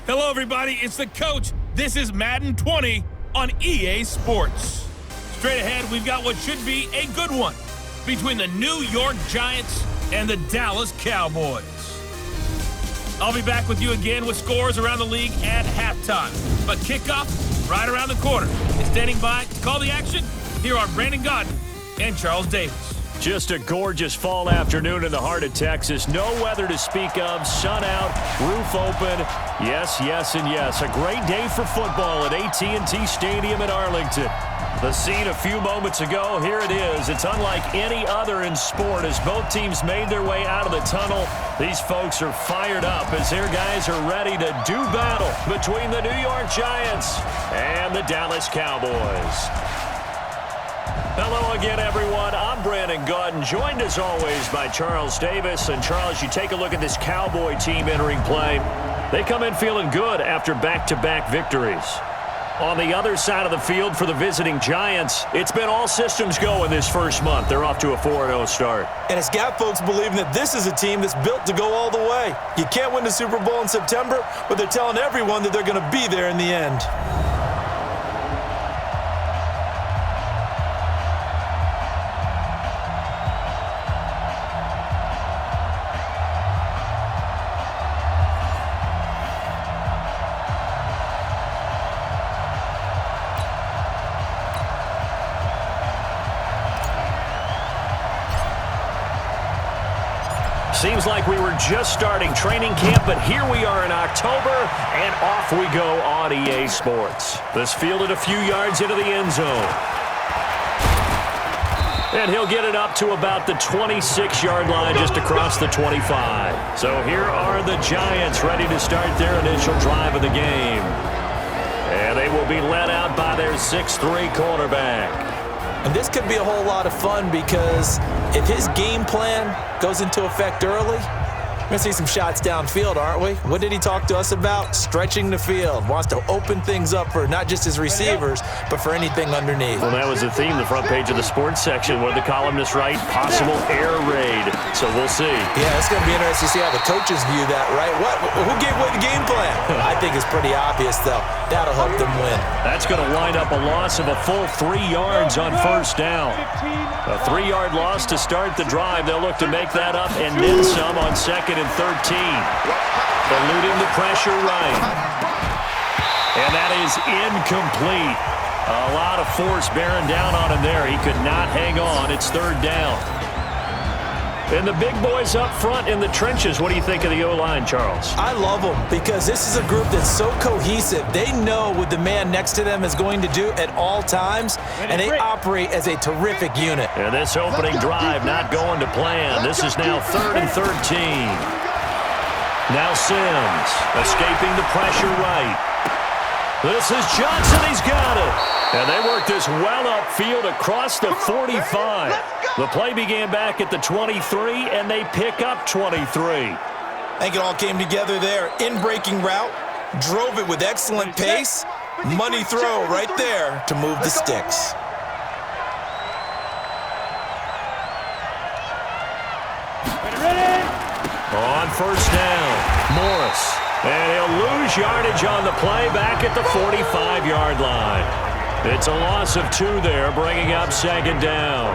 Hello, everybody. It's the coach. This is Madden 20 on EA Sports. Straight ahead, we've got what should be a good one between the New York Giants and the Dallas Cowboys. I'll be back with you again with scores around the league at halftime. But kickoff right around the corner. And standing by to call the action, here are Brandon Godden and Charles Davis. Just a gorgeous fall afternoon in the heart of Texas. No weather to speak of. Sun out, roof open. Yes, yes, and yes. A great day for football at AT&T Stadium in Arlington. The scene a few moments ago, here it is. It's unlike any other in sport as both teams made their way out of the tunnel. These folks are fired up as their guys are ready to do battle between the New York Giants and the Dallas Cowboys. Hello again, everyone. I'm Brandon Godden, joined as always by Charles Davis. And Charles, you take a look at this Cowboy team entering play. They come in feeling good after back-to-back victories. On the other side of the field for the visiting Giants, it's been all systems go in this first month. They're off to a 4-0 start. And it's got folks believing that this is a team that's built to go all the way. You can't win the Super Bowl in September, but they're telling everyone that they're going to be there in the end. Seems like we were just starting training camp, but here we are in October, and off we go on EA Sports. This fielded a few yards into the end zone. And he'll get it up to about the 26-yard line just across the 25. So here are the Giants ready to start their initial drive of the game. And they will be led out by their 6'3" quarterback. And this could be a whole lot of fun because if his game plan goes into effect early, we're going to see some shots downfield, aren't we? What did he talk to us about? Stretching the field. Wants to open things up for not just his receivers, but for anything underneath. Well, that was the theme, the front page of the sports section, where the columnists write, possible air raid. So we'll see. Yeah, it's going to be interesting to see how the coaches view that, right? Who gave away the game plan? I think it's pretty obvious, though. That'll help them win. That's going to wind up a loss of a full 3 yards on first down. A 3-yard loss to start the drive. They'll look to make that up and then some on 2nd and 13. Eluding the pressure right. And that is incomplete. A lot of force bearing down on him there. He could not hang on. It's 3rd down. And the big boys up front in the trenches. What do you think of the O-line, Charles? I love them because this is a group that's so cohesive. They know what the man next to them is going to do at all times, and they operate as a terrific unit. And this opening drive not going to plan. This is now 3rd and 13. Now Sims escaping the pressure right. This is Johnson. He's got it. And they work this well upfield across the 45. The play began back at the 23, and they pick up 23. I think it all came together there. In-breaking route, drove it with excellent pace. Money throw right there to move the sticks. On first down, Morris. And he'll lose yardage on the play back at the 45-yard line. It's a loss of 2 there, bringing up 2nd down.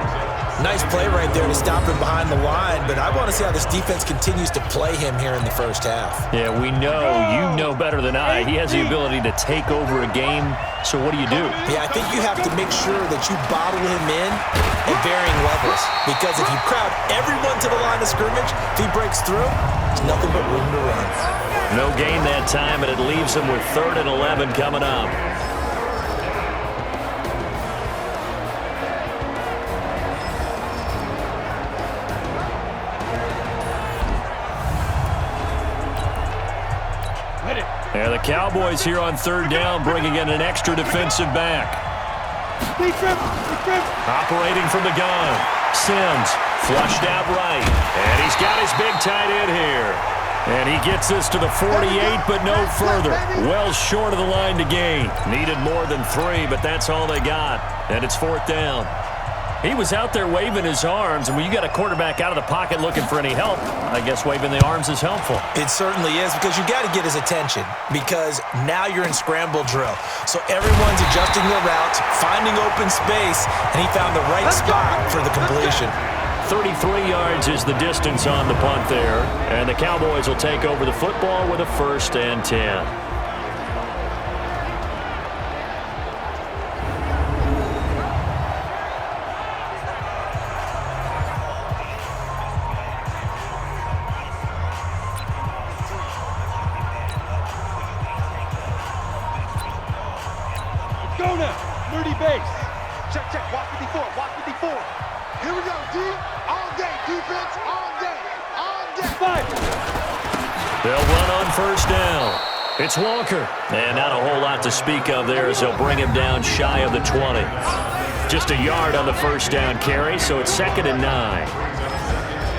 Nice play right there to stop him behind the line, but I want to see how this defense continues to play him here in the first half. Yeah, we know, you know better than I, he has the ability to take over a game, so what do? Yeah, I think you have to make sure that you bottle him in at varying levels, because if you crowd everyone to the line of scrimmage, if he breaks through, there's nothing but room to run. No gain that time, and it leaves him with 3rd and 11 coming up. And the Cowboys here on 3rd down, bringing in an extra defensive back. Operating from the gun. Sims flushed out right. And he's got his big tight end here. And he gets this to the 48, but no further. Well short of the line to gain. Needed more than 3, but that's all they got. And it's 4th down. He was out there waving his arms, and when you got a quarterback out of the pocket looking for any help, I guess waving the arms is helpful. It certainly is, because you got to get his attention, because now you're in scramble drill. So everyone's adjusting their routes, finding open space, and he found the right spot for the completion. 33 yards is the distance on the punt there, and the Cowboys will take over the football with a 1st and 10. Go now, Moody base. Check, check, walk 54, walk 54. Here we go, D. All day, defense, all day, all day. 5. They'll run on 1st down. It's Walker. And not a whole lot to speak of there as they'll bring him down shy of the 20. Just a yard on the 1st down carry, so it's 2nd and 9.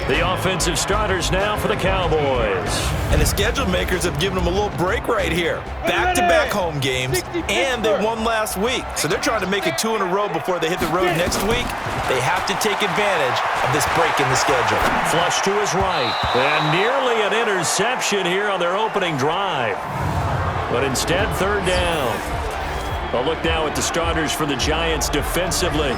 The offensive starters now for the Cowboys. And the schedule makers have given them a little break right here. Back-to-back home games, and they won last week. So they're trying to make it 2 in a row before they hit the road next week. They have to take advantage of this break in the schedule. Flush to his right. And nearly an interception here on their opening drive. But instead, 3rd down. A look now at the starters for the Giants defensively.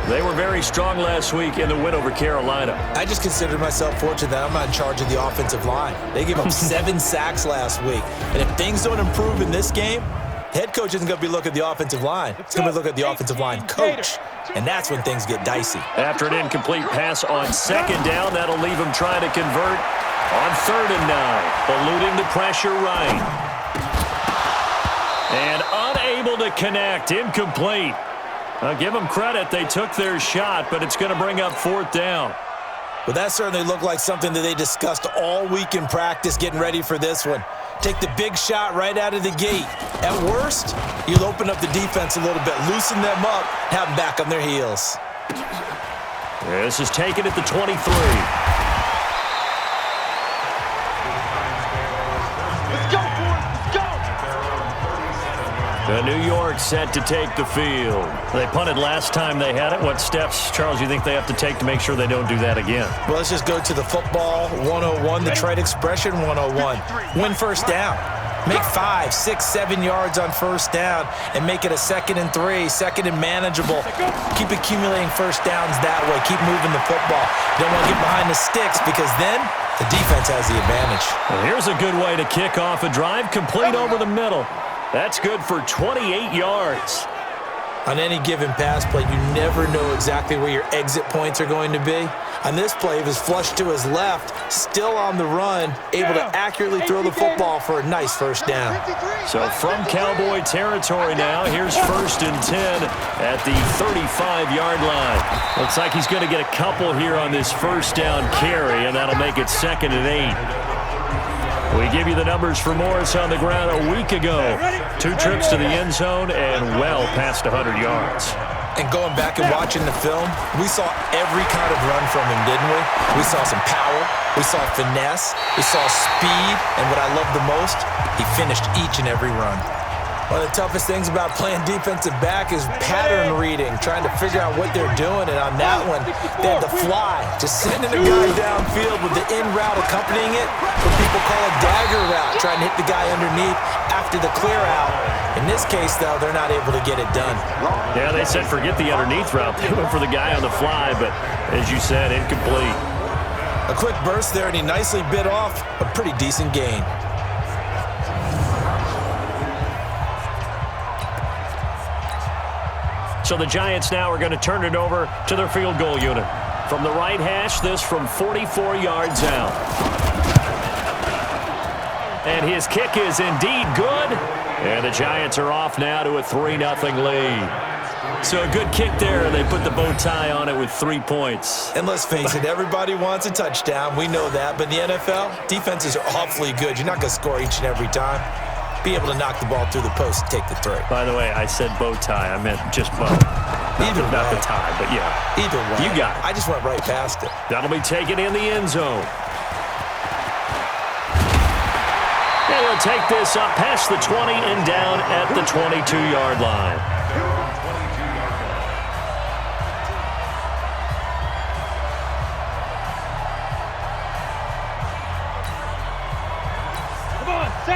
They were very strong last week in the win over Carolina. I just consider myself fortunate that I'm not in charge of the offensive line. They gave up 7 sacks last week. And if things don't improve in this game, head coach isn't going to be looking at the offensive line. It's going to be looking at the offensive line coach. And that's when things get dicey. After an incomplete pass on 2nd down, that'll leave him trying to convert on 3rd and 9. Eluding the pressure right. And unable to connect. Incomplete. I'll give them credit. They took their shot, but it's going to bring up 4th down. Well, that certainly looked like something that they discussed all week in practice getting ready for this one. Take the big shot right out of the gate. At worst, you'll open up the defense a little bit, loosen them up, have them back on their heels. This is taken at the 23. The New York set to take the field. They punted last time they had it. What steps, Charles, you think they have to take to make sure they don't do that again? Well, let's just go to the football 101, the trade expression 101. Win 1st down. Make 5, 6, 7 yards on 1st down and make it a 2nd and 3, 2nd and manageable. Keep accumulating 1st downs that way. Keep moving the football. You don't want to get behind the sticks because then the defense has the advantage. Well, here's a good way to kick off a drive, complete over the middle. That's good for 28 yards. On any given pass play, you never know exactly where your exit points are going to be. On this play, he was flushed to his left, still on the run, able to accurately throw the football for a nice 1st down. So from Cowboy territory now, here's 1st and 10 at the 35-yard line. Looks like he's going to get a couple here on this 1st down carry, and that'll make it 2nd and 8. We give you the numbers for Morris on the ground a week ago. 2 trips to the end zone and well past 100 yards. And going back and watching the film, we saw every kind of run from him, didn't we? We saw some power, we saw finesse, we saw speed, and what I love the most, he finished each and every run. One of the toughest things about playing defensive back is pattern reading, trying to figure out what they're doing. And on that one, they had the fly, just sending a guy downfield with the in route accompanying it, what people call a dagger route, trying to hit the guy underneath after the clear out. In this case, though, they're not able to get it done. Yeah, they said forget the underneath route. They went for the guy on the fly, but as you said, incomplete. A quick burst there, and he nicely bit off a pretty decent gain. So the Giants now are going to turn it over to their field goal unit. From the right hash, this from 44 yards out. And his kick is indeed good. And the Giants are off now to a 3-0 lead. So a good kick there. They put the bow tie on it with 3 points. And let's face it, everybody wants a touchdown. We know that. But in the NFL, defenses are awfully good. You're not going to score each and every time. Be able to knock the ball through the post and take the three. By the way, I said bow tie. I meant just bow. Not the tie, but yeah. Either way. You got it. I just went right past it. That'll be taken in the end zone. And he'll take this up past the 20 and down at the 22-yard line.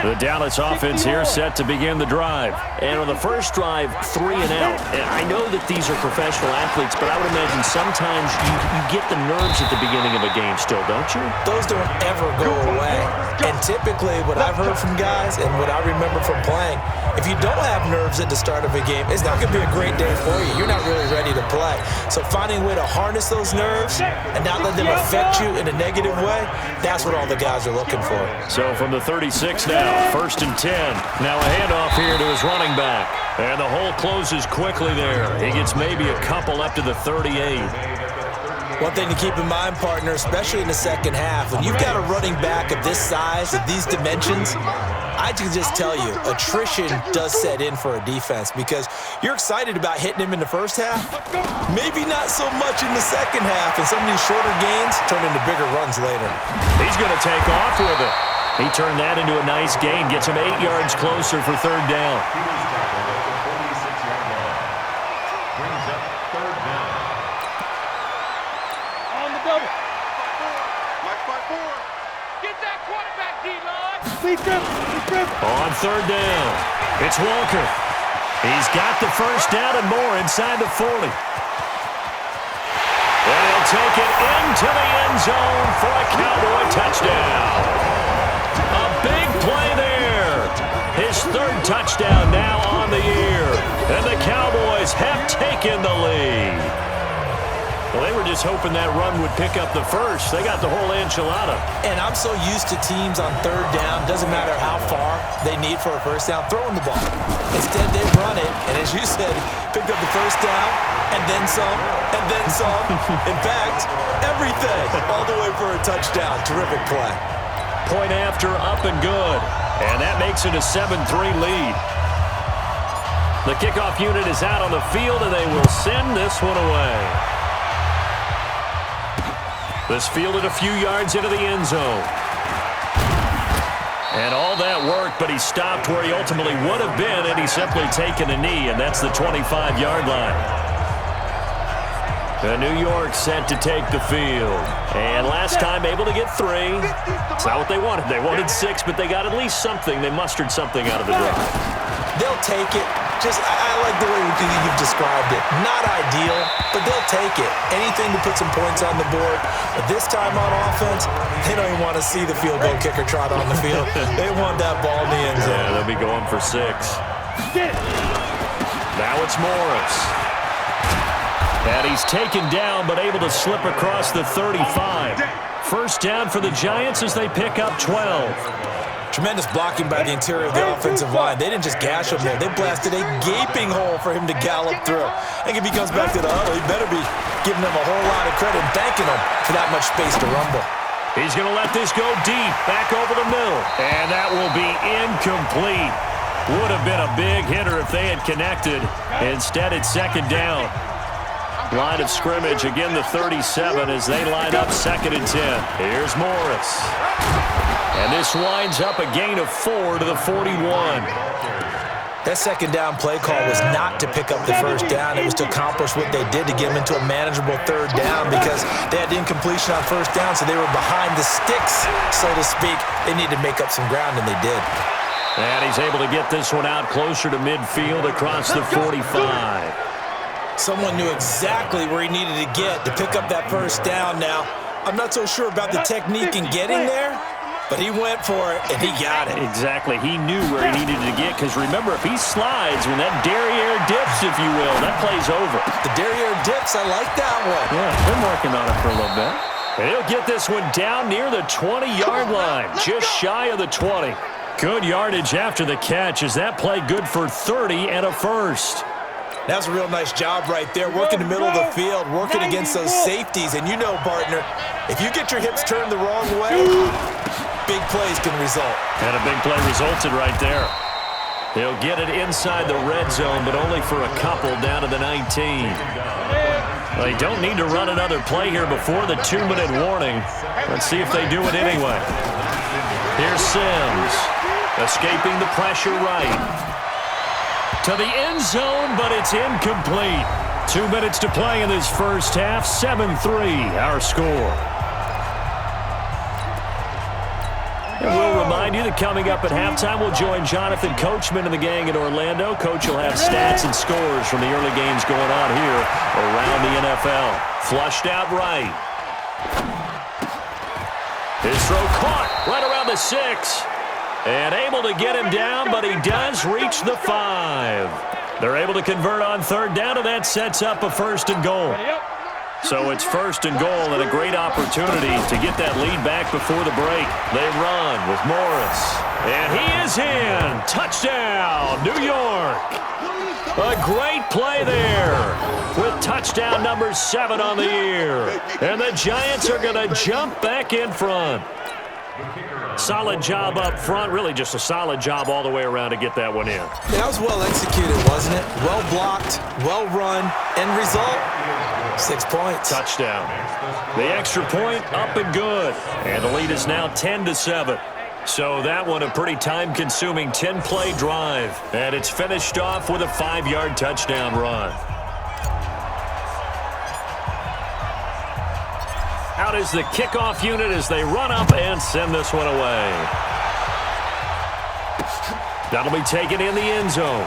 The Dallas offense here set to begin the drive. And on the first drive, 3 and out. And I know that these are professional athletes, but I would imagine sometimes you get the nerves at the beginning of a game still, don't you? Those don't ever go away. And typically what I've heard from guys and what I remember from playing, if you don't have nerves at the start of a game, it's not going to be a great day for you. You're not really ready to play. So finding a way to harness those nerves and not let them affect you in a negative way, that's what all the guys are looking for. So from the 36 now, 1st and 10. Now a handoff here to his running back. And the hole closes quickly there. He gets maybe a couple up to the 38. One thing to keep in mind, partner, especially in the second half, when you've got a running back of this size, of these dimensions, I can just tell you, attrition does set in for a defense because you're excited about hitting him in the first half, maybe not so much in the second half, and some of these shorter gains turn into bigger runs later. He's going to take off with it. He turned that into a nice gain, gets him 8 yards closer for 3rd down. On the double. Get that quarterback, D-line. On 3rd down, it's Walker. He's got the first down and more inside the 40. And he'll take it into the end zone for a Cowboy touchdown. A big play there. His 3rd touchdown now on the year. And the Cowboys have taken the lead. Well, they were just hoping that run would pick up the first. They got the whole enchilada. And I'm so used to teams on 3rd down, doesn't matter how far they need for a first down, throwing the ball. Instead, they run it, and as you said, picked up the first down, and then some, and then some. In fact, everything, all the way for a touchdown. Terrific play. Point after, up and good. And that makes it a 7-3 lead. The kickoff unit is out on the field, and they will send this one away. This fielded a few yards into the end zone. And all that worked, but he stopped where he ultimately would have been had he simply taken a knee, and that's the 25-yard line. The New York set to take the field. And last time able to get 3. It's not what they wanted. They wanted 6, but they got at least something. They mustered something out of the drive. They'll take it. I like the way you've described it. Not ideal, but they'll take it. Anything to put some points on the board. But this time on offense, they don't even want to see the field goal kicker trot on the field. They want that ball in the end zone. Yeah, they'll be going for 6. Now it's Morris. And he's taken down, but able to slip across the 35. First down for the Giants as they pick up 12. Tremendous blocking by the interior of the offensive line. They didn't just gash him there. They blasted a gaping hole for him to gallop through. I think if he comes back to the huddle, he better be giving them a whole lot of credit and thanking them for that much space to rumble. He's going to let this go deep, back over the middle. And that will be incomplete. Would have been a big hitter if they had connected. Instead, it's 2nd down. Line of scrimmage, again the 37 as they line up 2nd and 10. Here's Morris. And this winds up a gain of 4 to the 41. That 2nd down play call was not to pick up the first down. It was to accomplish what they did to get them into a manageable 3rd down because they had incompletion on first down, so they were behind the sticks, so to speak. They needed to make up some ground, and they did. And he's able to get this one out closer to midfield across the 45. Someone knew exactly where he needed to get to pick up that first down. Now, I'm not so sure about the technique in getting there, but he went for it, and he got it. Exactly. He knew where he needed to get, because remember, if he slides, when that derriere dips, if you will, that play's over. The derriere dips, I like that one. Yeah, been working on it for a little bit. And he'll get this one down near the 20-yard line, just shy of the 20. Good yardage after the catch. Is that play good for 30 and a first? That's a real nice job right there, working the middle of the field, working against those safeties. And you know, partner, if you get your hips turned the wrong way, big plays can result. And a big play resulted right there. He'll get it inside the red zone, but only for a couple down to the 19. They don't need to run another play here before the 2-minute warning. Let's see if they do it anyway. Here's Sims, escaping the pressure right. To the end zone, but it's incomplete. 2 minutes to play in this first half. 7-3, our score. And we'll remind remind you that coming up at halftime, we'll join Jonathan Coachman and the gang in Orlando. Coach will have stats and scores from the early games going on here around the NFL. Flushed out right. His throw caught right around the 6. And able to get him down, but he does reach the 5. They're able to convert on third down, and that sets up a 1st and goal. So it's 1st and goal and a great opportunity to get that lead back before the break. They run with Morris. And he is in. Touchdown, New York. A great play there with touchdown number 7 on the year. And the Giants are going to jump back in front. Solid job up front. Really just a solid job all the way around to get that one in. That was well executed, wasn't it? Well blocked, well run. End result, 6 points. Touchdown. The extra point up and good. And the lead is now 10-7. So that one a pretty time-consuming 10-play drive. And it's finished off with a 5-yard touchdown run. Out is the kickoff unit as they run up and send this one away. That'll be taken in the end zone.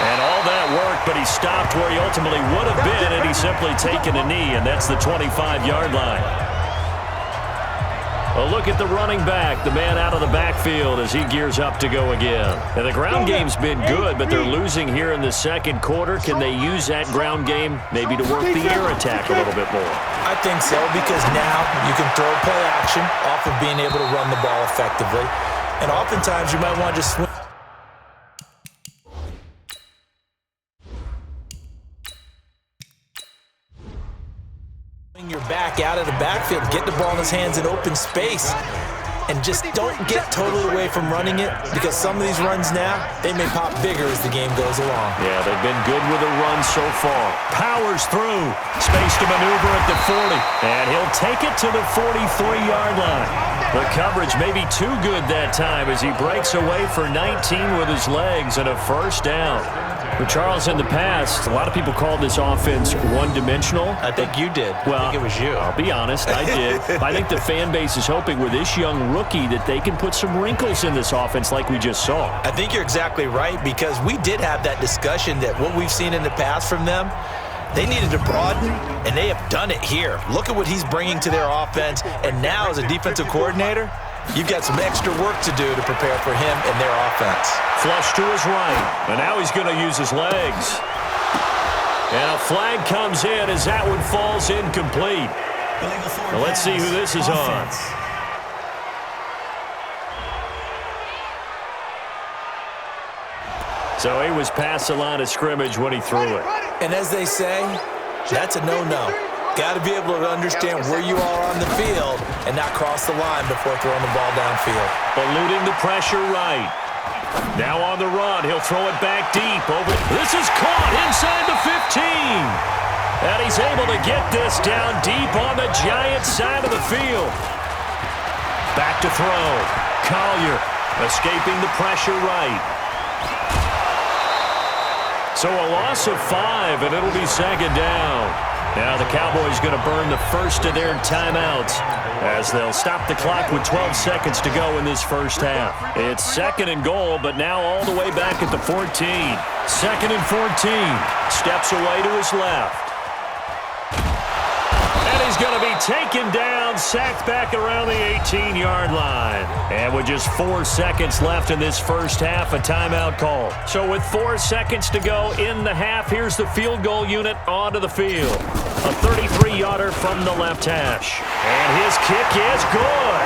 And all that work, but he stopped where he ultimately would have been, and he's simply taken a knee, and that's the 25-yard line. A look at the running back, the man out of the backfield as he gears up to go again. And the ground game's been good, but they're losing here in the second quarter. Can they use that ground game maybe to work the air attack a little bit more? I think so, because now you can throw play action off of being able to run the ball effectively. And oftentimes you might want to just swing. Your back out of the backfield, get the ball in his hands in open space, and just don't get totally away from running it, because some of these runs now, they may pop bigger as the game goes along. Yeah, they've been good with the run so far. Powers through. Space to maneuver at the 40. And he'll take it to the 43-yard line. The coverage may be too good that time as he breaks away for 19 with his legs and a 1st down. But Charles, in the past, a lot of people called this offense one-dimensional. I think you did. Well, I think it was you. I'll be honest, I did. I think the fan base is hoping with this young rookie that they can put some wrinkles in this offense like we just saw. I think you're exactly right, because we did have that discussion that what we've seen in the past from them, they needed to broaden, and they have done it here. Look at what he's bringing to their offense, and now as a defensive coordinator, you've got some extra work to do to prepare for him and their offense. Flush to his right, and now he's going to use his legs. And a flag comes in as that one falls incomplete. Now let's see who this is on. So he was past the line of scrimmage when he threw it. And as they say, that's a no-no. Got to be able to understand where you are on the field and not cross the line before throwing the ball downfield. Eluding the pressure right. Now on the run, he'll throw it back deep. This is caught inside the 15. And he's able to get this down deep on the Giants side of the field. Back to throw. Collier escaping the pressure right. So a loss of 5, and it'll be 2nd down. Now the Cowboys going to burn the first of their timeouts as they'll stop the clock with 12 seconds to go in this first half. It's 2nd and goal, but now all the way back at the 14. 2nd and 14. Steps away to his left. And he's going to be taken down, sacked back around the 18-yard line. And with just 4 seconds left in this first half, a timeout call. So with 4 seconds to go in the half, here's the field goal unit onto the field. A 33-yarder from the left hash. And his kick is good.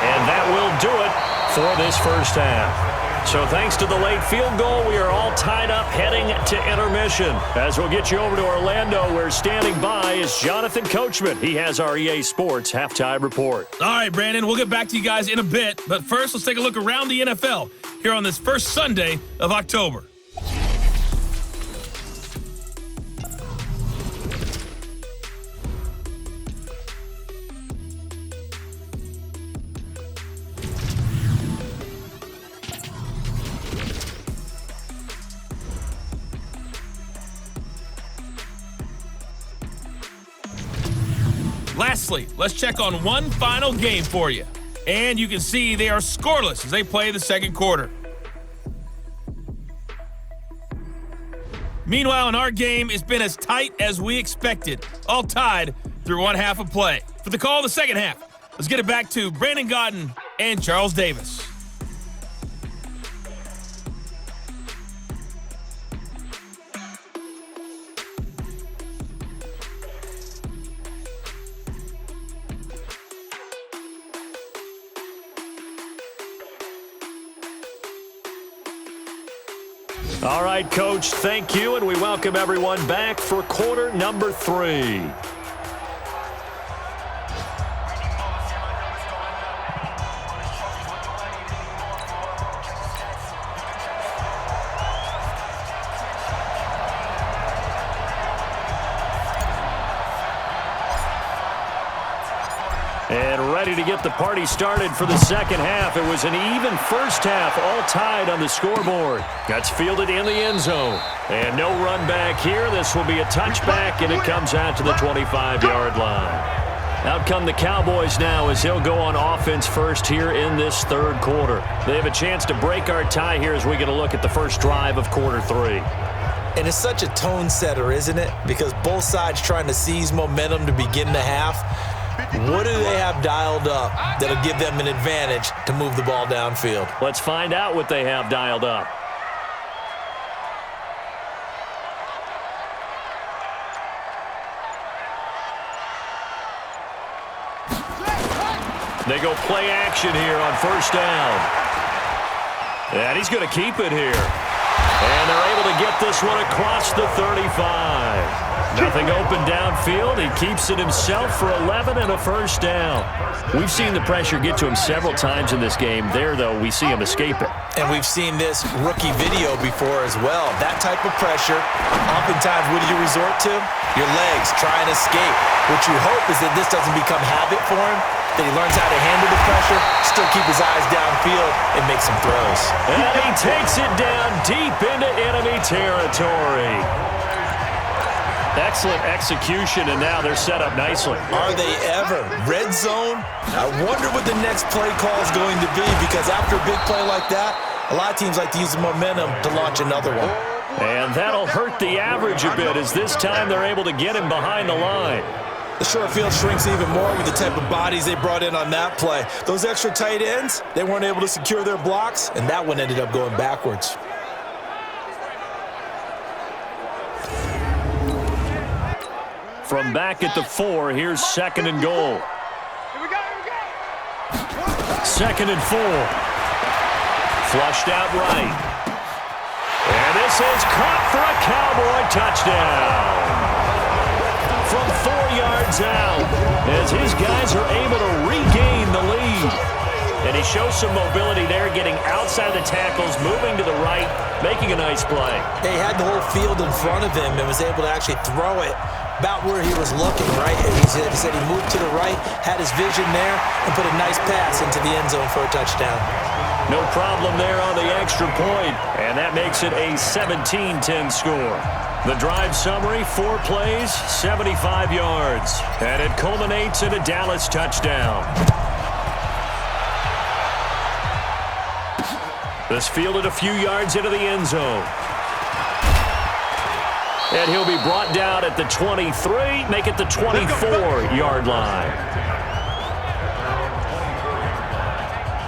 And that will do it for this first half. So thanks to the late field goal, we are all tied up heading to intermission. As we'll get you over to Orlando, where standing by is Jonathan Coachman. He has our EA Sports halftime report. All right, Brandon, we'll get back to you guys in a bit. But first, let's take a look around the NFL here on this first Sunday of October. Last Lastly, let's check on one final game for you. And you can see they are scoreless as they play the second quarter. Meanwhile, in our game, it's been as tight as we expected, all tied through one half of play. For the call of the second half, let's get it back to Brandon Godden and Charles Davis. All right, Coach, thank you, and we welcome everyone back for quarter number 3. And ready to get the party started for the second half. It was an even first half, all tied on the scoreboard. That's fielded in the end zone. And no run back here. This will be a touchback, and it comes out to the 25-yard line. Out come the Cowboys now as he'll go on offense first here in this third quarter. They have a chance to break our tie here as we get a look at the first drive of quarter 3. And it's such a tone setter, isn't it? Because both sides trying to seize momentum to begin the half. What do they have dialed up that'll give them an advantage to move the ball downfield? Let's find out what they have dialed up. They go play action here on first down. And he's going to keep it here. And they're able to get this one across the 35. Nothing open downfield. He keeps it himself for 11 and a first down. We've seen the pressure get to him several times in this game. There, though, we see him escape it. And we've seen this rookie video before as well. That type of pressure, oftentimes, what do you resort to? Your legs, try and escape. What you hope is that this doesn't become habit for him, that he learns how to handle the pressure, still keep his eyes downfield, and make some throws. And he takes it down deep into enemy territory. Excellent execution, and now they're set up nicely. Are they ever? Red zone? I wonder what the next play call is going to be, because after a big play like that, a lot of teams like to use the momentum to launch another one. And that'll hurt the average a bit, as this time they're able to get him behind the line. The short field shrinks even more with the type of bodies they brought in on that play. Those extra tight ends, they weren't able to secure their blocks, and that one ended up going backwards. From back at the 4, here's second and goal. Here we go. Second and 4. Flushed out right. And this is caught for a Cowboy touchdown. From 4 yards out, as his guys are able to regain the lead. And he shows some mobility there, getting outside the tackles, moving to the right, making a nice play. He had the whole field in front of him and was able to actually throw it about where he was looking, right? He said he moved to the right, had his vision there, and put a nice pass into the end zone for a touchdown. No problem there on the extra point, and that makes it a 17-10 score. The drive summary, 4 plays, 75 yards, and it culminates in a Dallas touchdown. This fielded a few yards into the end zone. And he'll be brought down at the 23, make it the 24-yard line.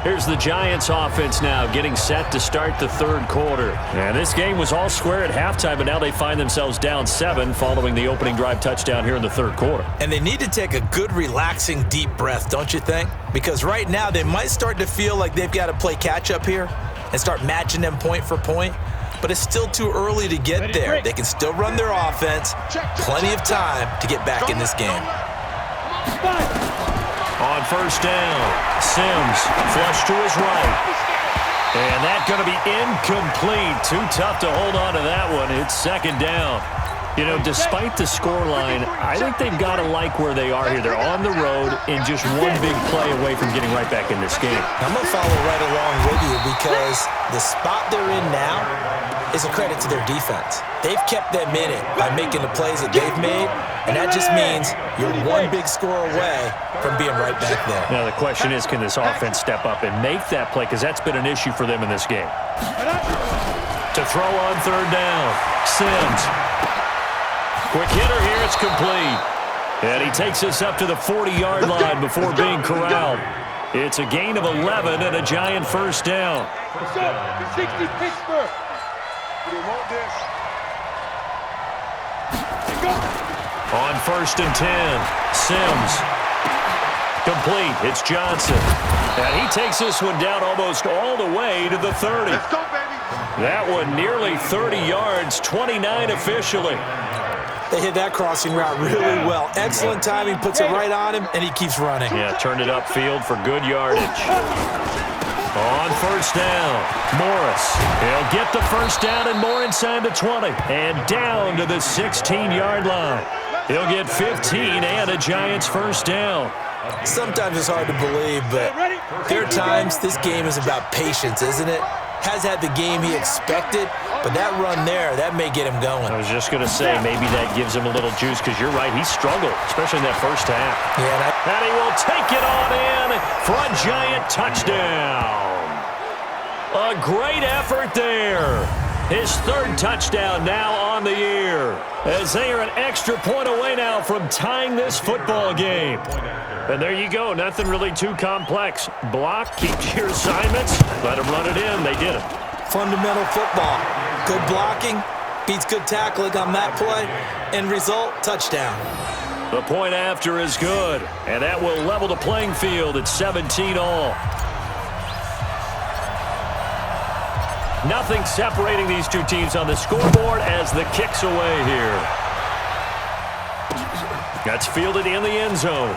Here's the Giants offense now getting set to start the third quarter. And this game was all square at halftime, but now they find themselves down 7 following the opening drive touchdown here in the third quarter. And they need to take a good, relaxing, deep breath, don't you think? Because right now they might start to feel like they've got to play catch-up here and start matching them point for point. But it's still too early to get there. They can still run their offense. Plenty of time to get back in this game. On first down, Sims flush to his right. And that's going to be incomplete. Too tough to hold on to that one. It's second down. You know, despite the scoreline, I think they've got to like where they are here. They're on the road and just one big play away from getting right back in this game. I'm going to follow right along with you because the spot they're in now is a credit to their defense. They've kept them in it by making the plays that they've made, and that just means you're one big score away from being right back there. Now, the question is, can this offense step up and make that play? Because that's been an issue for them in this game. To throw on third down, Sims. Quick hitter here, it's complete. And he takes us up to the 40-yard line before being corralled. It's a gain of 11 and a Giant first down. 60 Pittsburgh. They want this. On 1st and 10, Sims. Complete, it's Johnson. And he takes this one down almost all the way to the 30. Let's go, baby. That one nearly 30 yards, 29 officially. They hit that crossing route really well. Excellent timing, puts it right on him, and he keeps running. Yeah, turned it upfield for good yardage. On 1st down, Morris. He'll get the first down and more inside the 20. And down to the 16-yard line. He'll get 15 and a Giants first down. Sometimes it's hard to believe, but there are times this game is about patience, isn't it? Has had the game he expected, but that run there, that may get him going. I was just going to say, maybe that gives him a little juice, because you're right, he struggled, especially in that first half. Yeah, and he will take it on in for a Giant touchdown. A great effort there. His third touchdown now on the year, as they are an extra point away now from tying this football game. And there you go, nothing really too complex. Block, keep to your assignments, let them run it in. They did it. fundamental football. Good blocking, beats good tackling on that play, end result, touchdown. The point after is good, and that will level the playing field at 17-all. Nothing separating these two teams on the scoreboard as the kick's away here. That's fielded in the end zone.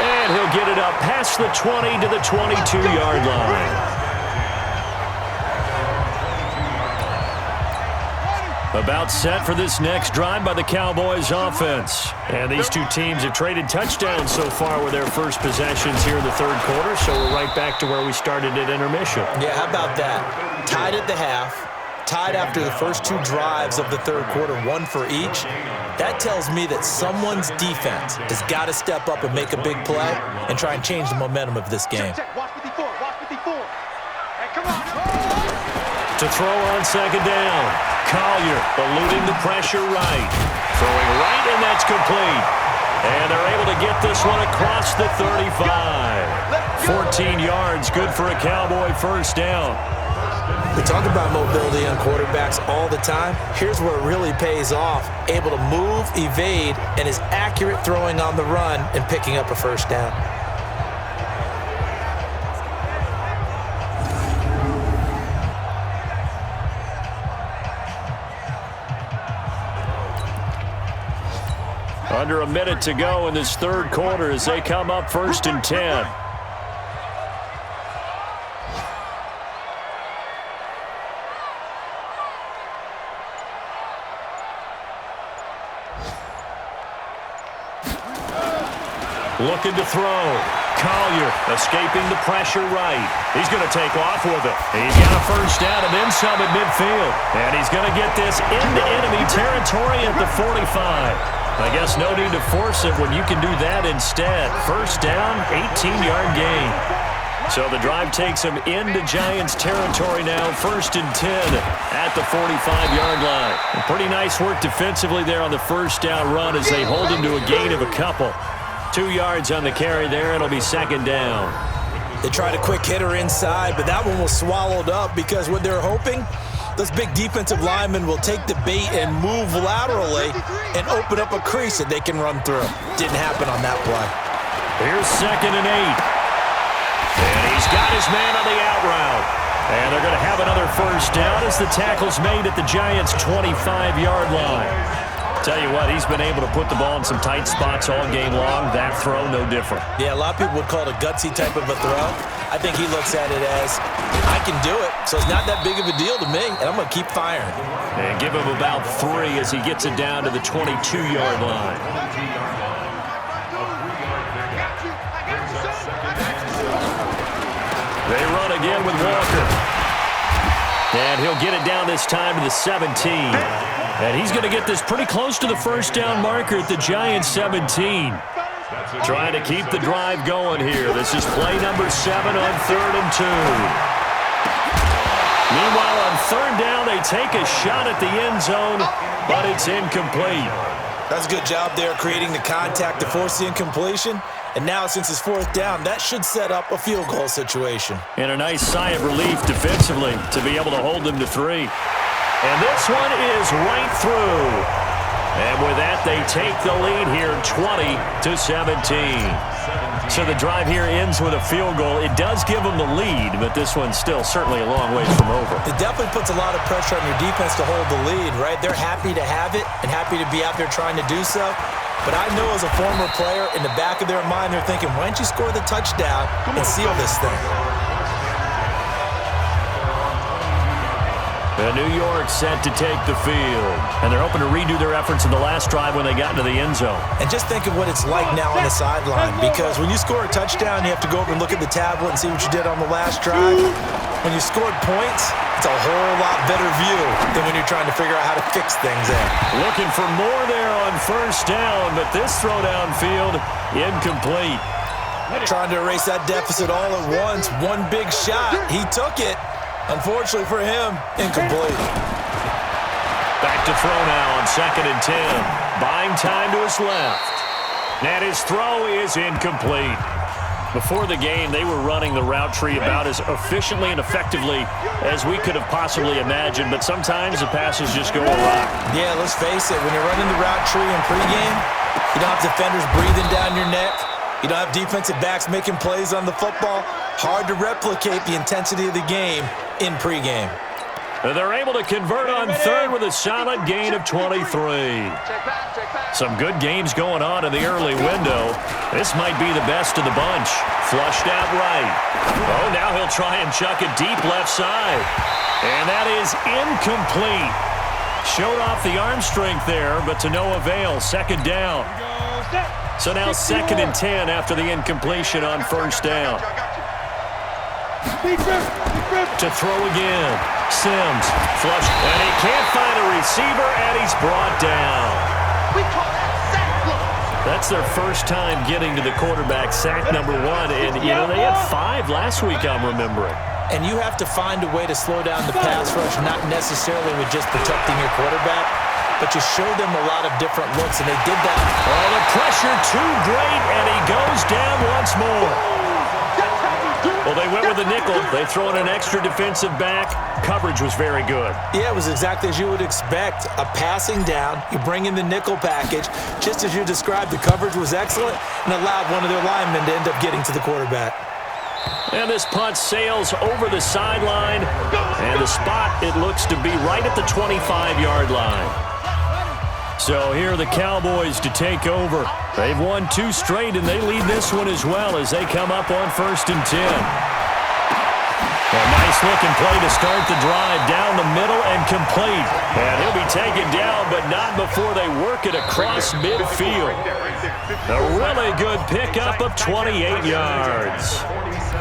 And he'll get it up past the 20 to the 22-yard line. About set for this next drive by the Cowboys offense. And these two teams have traded touchdowns so far with their first possessions here in the third quarter, so we're right back to where we started at intermission. Yeah, how about that? Tied at the half, tied after the first two drives of the third quarter, one for each. That tells me that someone's defense has got to step up and make a big play and try and change the momentum of this game. Watch 54, watch 54. Hey, come on. To throw on second down, Collier eluding the pressure right. Throwing right, and that's complete. And they're able to get this one across the 35. 14 yards, good for a Cowboy first down. We talk about mobility on quarterbacks all the time. Here's where it really pays off. Able to move, evade, and is accurate throwing on the run and picking up a first down. Under a minute to go in this third quarter as they come up first and 10. Looking to throw. Collier escaping the pressure right. He's going to take off with it. He's got a first down and then some at midfield. And he's going to get this into enemy territory at the 45. I guess no need to force it when you can do that instead. First down, 18-yard gain. So the drive takes him into Giants territory now, first and 10 at the 45-yard line. And pretty nice work defensively there on the first down run as they hold him to a gain of a couple. 2 yards on the carry there. It'll be second down. They tried a quick hitter inside, but that one was swallowed up because what they're hoping, those big defensive linemen will take the bait and move laterally and open up a crease that they can run through. Didn't happen on that play. Here's second and 8. And he's got his man on the out route. And they're going to have another first down as the tackle's made at the Giants' 25-yard line. Tell you what, he's been able to put the ball in some tight spots all game long. That throw, no different. Yeah, a lot of people would call it a gutsy type of a throw. I think he looks at it as, I can do it, so it's not that big of a deal to me, and I'm going to keep firing. And give him about 3 as he gets it down to the 22-yard line. They run again with Walker. And he'll get it down this time to the 17. And he's going to get this pretty close to the first down marker at the Giants' 17. Trying to keep the drive going here. This is play number 7 on 3rd and 2. Meanwhile, on 3rd down, they take a shot at the end zone, but it's incomplete. That's a good job there creating the contact to force the incompletion. And now, since it's 4th down, that should set up a field goal situation. And a nice sigh of relief defensively to be able to hold them to 3. And this one is right through. And with that, they take the lead here 20-17. So the drive here ends with a field goal. It does give them the lead, but this one's still certainly a long ways from over. It definitely puts a lot of pressure on your defense to hold the lead, right? They're happy to have it and happy to be out there trying to do so. But I know as a former player, in the back of their mind, they're thinking, why don't you score the touchdown and seal this thing? And New York set to take the field. And they're hoping to redo their efforts in the last drive when they got into the end zone. And just think of what it's like now on the sideline, because when you score a touchdown, you have to go over and look at the tablet and see what you did on the last drive. When you scored points, it's a whole lot better view than when you're trying to figure out how to fix things in. Looking for more there on 1st down, but this throw downfield, incomplete. Trying to erase that deficit all at once. One big shot. He took it. Unfortunately for him, incomplete. Back to throw now on 2nd and 10. Buying time to his left. And his throw is incomplete. Before the game, they were running the route tree about as efficiently and effectively as we could have possibly imagined, but sometimes the passes just go awry. Yeah, let's face it. When you're running the route tree in pregame, you don't have defenders breathing down your neck. You don't have defensive backs making plays on the football. Hard to replicate the intensity of the game in pregame. They're able to convert on 3rd with a solid gain of 23. Some good games going on in the early window. This might be the best of the bunch. Flushed out right. Oh, now he'll try and chuck it deep left side. And that is incomplete. Showed off the arm strength there, but to no avail. 2nd down. So now 2nd and 10 after the incompletion on 1st down. To throw again. Sims, flush, and he can't find a receiver, and he's brought down. That's their first time getting to the quarterback, sack number 1, and, you know, they had 5 last week, I'm remembering. And you have to find a way to slow down the pass rush, not necessarily with just protecting your quarterback, but you show them a lot of different looks, and they did that. Oh, the pressure too great, and he goes down once more. Well, they went with a nickel. They throw in an extra defensive back. Coverage was very good. Yeah, it was exactly as you would expect. A passing down, you bring in the nickel package. Just as you described, the coverage was excellent and allowed one of their linemen to end up getting to the quarterback. And this punt sails over the sideline. And the spot, it looks to be right at the 25-yard line. So here are the Cowboys to take over. They've won 2 straight, and they lead this one as well as they come up on 1st and 10. A nice-looking play to start the drive down the middle and complete. And he'll be taken down, but not before they work it across midfield. A really good pickup of 28 yards.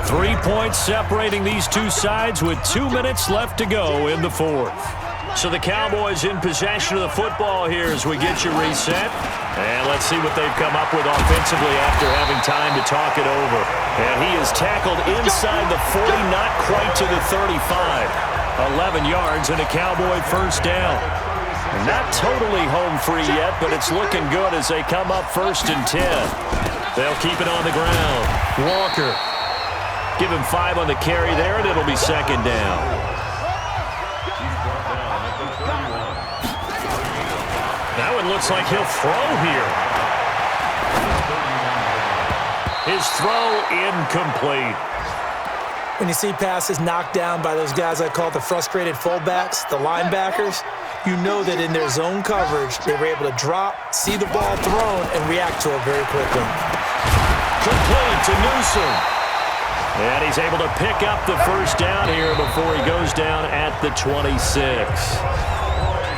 3 points separating these two sides with 2 minutes left to go in the 4th. So the Cowboys in possession of the football here as we get you reset. And let's see what they've come up with offensively after having time to talk it over. And he is tackled inside the 40, not quite to the 35. 11 yards and a Cowboy 1st down. Not totally home free yet, but it's looking good as they come up 1st and 10. They'll keep it on the ground. Walker. Give him 5 on the carry there, and it'll be 2nd down. That one looks like he'll throw here. His throw incomplete. When you see passes knocked down by those guys I call the frustrated fullbacks, the linebackers, you know that in their zone coverage, they were able to drop, see the ball thrown, and react to it very quickly. Complete to Newsom. And he's able to pick up the first down here before he goes down at the 26.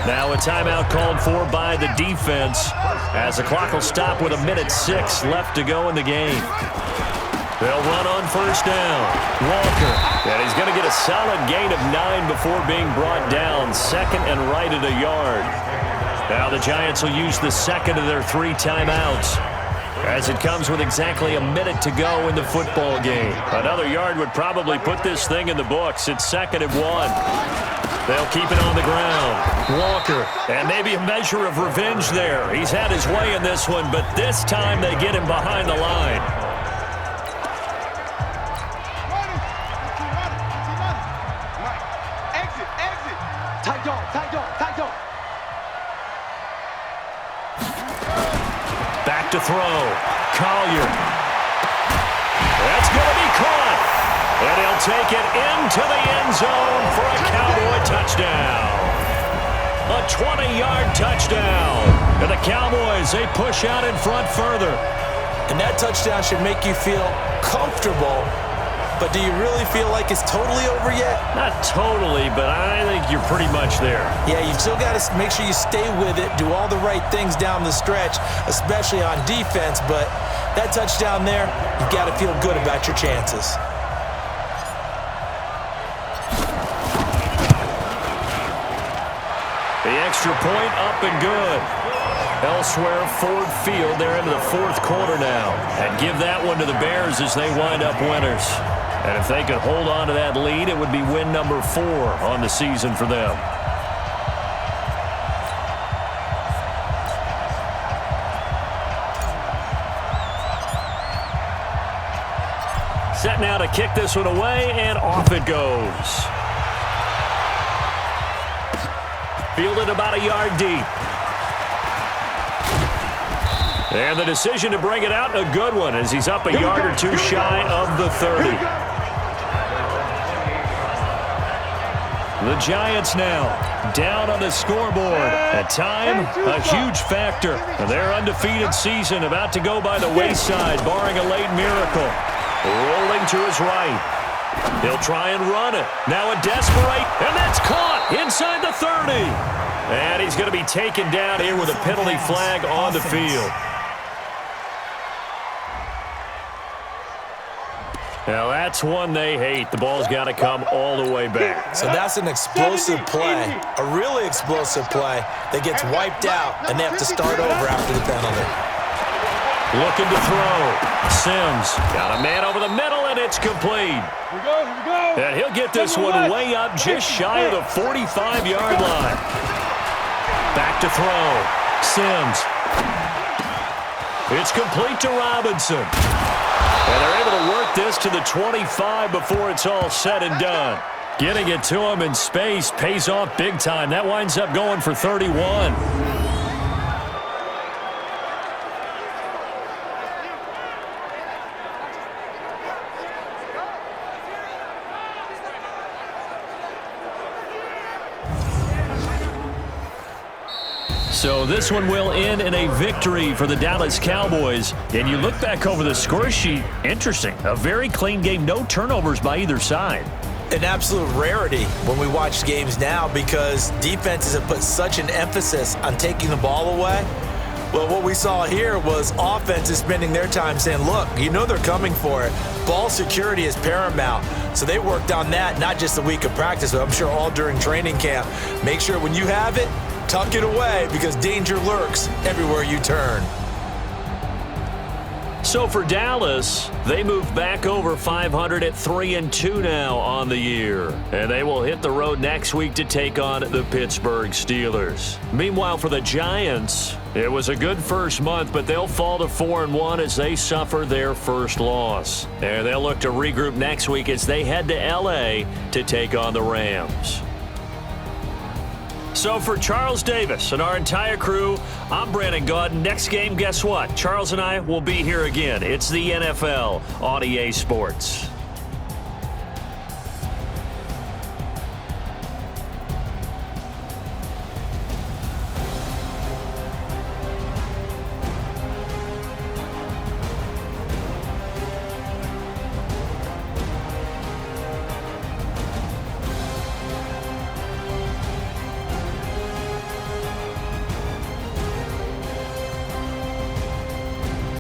Now a timeout called for by the defense as the clock will stop with 1:06 left to go in the game. They'll run on first down. Walker. And he's going to get a solid gain of 9 before being brought down. Second and right at a yard. Now the Giants will use the second of their 3 timeouts, as it comes with exactly a minute to go in the football game. Another yard would probably put this thing in the books. It's 2nd and 1. They'll keep it on the ground. Walker. And maybe a measure of revenge there. He's had his way in this one, but this time they get him behind the line. Back to throw. Collier. That's going to be caught. And he'll take it into the end zone for a Cowboy touchdown. A 20-yard touchdown. And the Cowboys, they push out in front further. And that touchdown should make you feel comfortable. But do you really feel like it's totally over yet? Not totally, but I think you're pretty much there. Yeah, you've still got to make sure you stay with it, do all the right things down the stretch, especially on defense. But that touchdown there, you've got to feel good about your chances. The extra point up and good. Elsewhere, Ford Field, they're into the 4th quarter now. And give that one to the Bears as they wind up winners. And if they could hold on to that lead, it would be win number 4 on the season for them. Set now to kick this one away, and off it goes. Fielded about a yard deep. And the decision to bring it out, a good one, as he's up a yard or 2 shy of the 30. The Giants now down on the scoreboard. At time, a huge factor. Their undefeated season about to go by the wayside, barring a late miracle. Rolling to his right. He'll try and run it. Now a desperate, and that's caught inside the 30. And he's going to be taken down here with a penalty flag on the field. Now that's one they hate. The ball's got to come all the way back. So that's an explosive play, a really explosive play that gets wiped out, and they have to start over after the penalty. Looking to throw. Sims got a man over the middle, and it's complete. Here we go. And he'll get this one way up just shy of the 45-yard line. Back to throw. Sims. It's complete to Robinson. And they're able to work this to the 25 before it's all said and done. Getting it to him in space pays off big time. That winds up going for 31. So this one will end in a victory for the Dallas Cowboys. And you look back over the score sheet, interesting. A very clean game, no turnovers by either side. An absolute rarity when we watch games now because defenses have put such an emphasis on taking the ball away. Well, what we saw here was offenses spending their time saying, look, you know they're coming for it. Ball security is paramount. So they worked on that, not just a week of practice, but I'm sure all during training camp. Make sure when you have it, tuck it away because danger lurks everywhere you turn. So for Dallas, they move back over 500 at 3-2 now on the year. And they will hit the road next week to take on the Pittsburgh Steelers. Meanwhile, for the Giants, it was a good first month, but they'll fall to 4-1 as they suffer their first loss. And they'll look to regroup next week as they head to L.A. to take on the Rams. So for Charles Davis and our entire crew, I'm Brandon Gaudin. Next game, guess what? Charles and I will be here again. It's the NFL on EA Sports.